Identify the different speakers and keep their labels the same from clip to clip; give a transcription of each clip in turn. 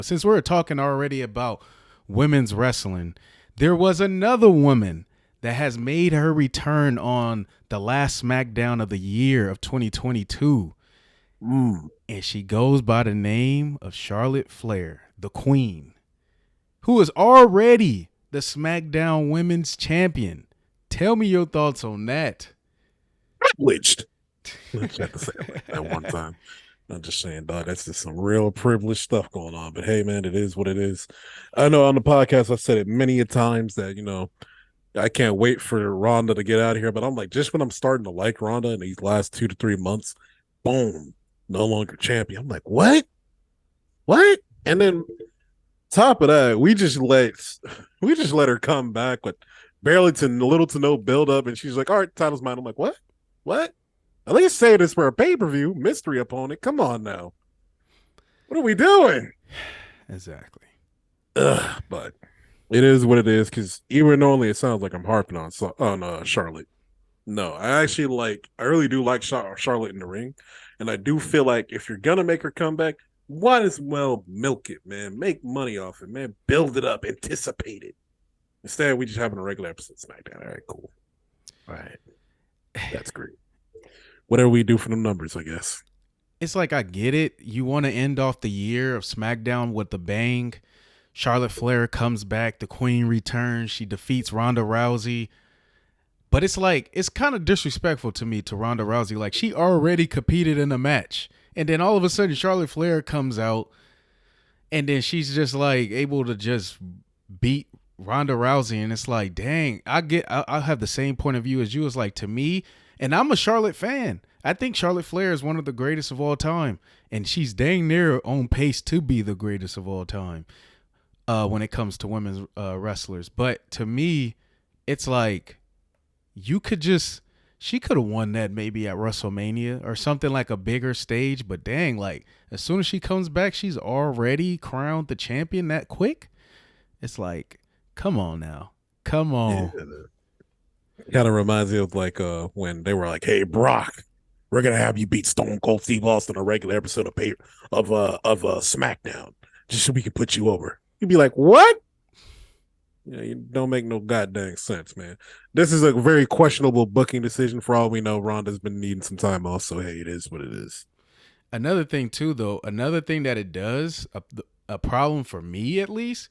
Speaker 1: Since we're talking already about women's wrestling, there was another woman that has made her return on the last SmackDown of the year of 2022.
Speaker 2: Mm.
Speaker 1: And she goes by the name of Charlotte Flair, the Queen, who is already the SmackDown Women's Champion. Tell me your thoughts on that.
Speaker 2: Privileged. I just had to say it like that one time. I'm just saying, dog, that's just some real privileged stuff going on. But hey, man, it is what it is. I know on the podcast I've said it many a times that, I can't wait for Ronda to get out of here. But I'm like, just when I'm starting to like Ronda in these last 2 to 3 months, boom, no longer champion. I'm like, what? What? And then top of that, we just let her come back with barely to little to no build up, and she's like, all right, title's mine. I'm like, what? What? At least say this for a pay-per-view, mystery opponent. Come on now. What are we doing?
Speaker 1: Exactly.
Speaker 2: But it is what it is, because even normally it sounds like I'm harping on Charlotte. No, I really do like Charlotte in the ring. And I do feel like if you're going to make her come back, might as well milk it, man. Make money off it, man. Build it up, anticipate it. Instead, we just having a regular episode of SmackDown. All right, cool. All right. That's great. Whatever we do for the numbers, I guess.
Speaker 1: It's like, I get it. You want to end off the year of SmackDown with a bang. Charlotte Flair comes back. The Queen returns. She defeats Ronda Rousey. But it's like, it's kind of disrespectful to me, to Ronda Rousey. Like, she already competed in a match. And then all of a sudden, Charlotte Flair comes out. And then she's just like able to just beat Ronda Rousey. And it's like, dang, I have the same point of view as you. It's like, to me, and I'm a Charlotte fan, I think Charlotte Flair is one of the greatest of all time. And she's dang near on pace to be the greatest of all time when it comes to women's wrestlers. But to me, it's like, she could have won that maybe at WrestleMania or something, like a bigger stage. But dang, like, as soon as she comes back, she's already crowned the champion that quick. It's like, come on now. Come on.
Speaker 2: Yeah. Kind of reminds me of like when they were like, hey, Brock, we're going to have you beat Stone Cold Steve Austin on a regular episode of SmackDown just so we can put you over. You'd be like, what? You don't make no goddamn sense, man. This is a very questionable booking decision. For all we know, Ronda's been needing some time off, so hey, it is what it is.
Speaker 1: Another thing too, though, another thing that it does, a problem for me at least,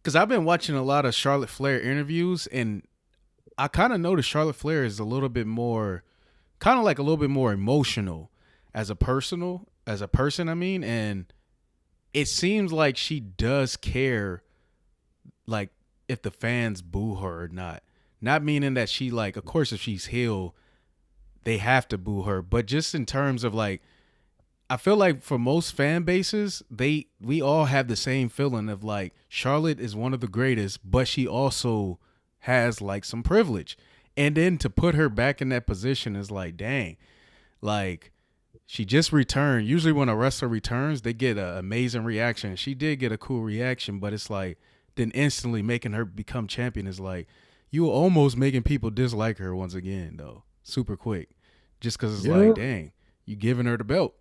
Speaker 1: because I've been watching a lot of Charlotte Flair interviews, and I kind of noticed Charlotte Flair is a little bit more, kind of like a little bit more emotional as a person, I mean, and it seems like she does care, like, if the fans boo her or not. Not meaning that she, like, of course, if she's heel, they have to boo her. But just in terms of, like, I feel like for most fan bases, we all have the same feeling of, like, Charlotte is one of the greatest, but she also has, like, some privilege. And then to put her back in that position is like, dang, like, she just returned. Usually when a wrestler returns, they get an amazing reaction. She did get a cool reaction, but it's like, then instantly making her become champion is like, you almost making people dislike her once again, though, super quick, just because it's like, dang, you giving her the belt.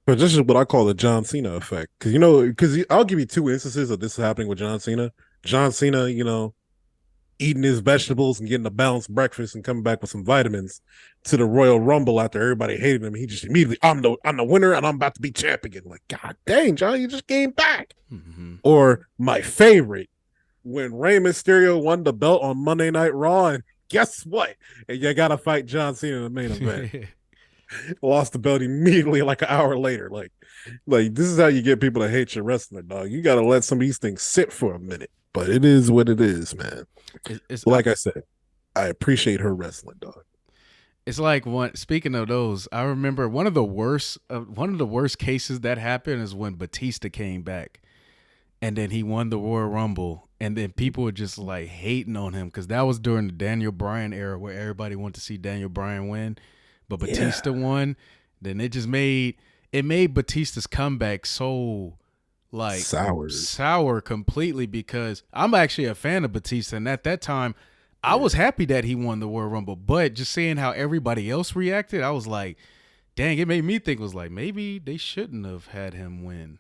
Speaker 2: But this is what I call the John Cena effect. Because I'll give you two instances of this happening with John Cena. John Cena, eating his vegetables and getting a balanced breakfast and coming back with some vitamins to the Royal Rumble after everybody hated him. He just immediately, I'm the winner and I'm about to be champion. Like, God dang, John, you just came back.
Speaker 1: Mm-hmm.
Speaker 2: Or my favorite, when Rey Mysterio won the belt on Monday Night Raw, and guess what? And you got to fight John Cena in the main event. Lost the belt immediately, like an hour later. Like this is how you get people to hate your wrestler, dog. You got to let some of these things sit for a minute. But it is what it is, man. Like I said, I appreciate her wrestling, dog.
Speaker 1: It's like speaking of those, I remember one of the worst cases that happened is when Batista came back, and then he won the Royal Rumble, and then people were just like hating on him because that was during the Daniel Bryan era where everybody wanted to see Daniel Bryan win, but Batista won. Then it made Batista's comeback so, like, sour completely, because I'm actually a fan of Batista, and at that time I was happy that he won the Royal Rumble, but just seeing how everybody else reacted, I was like, dang, it made me think, was like, maybe they shouldn't have had him win.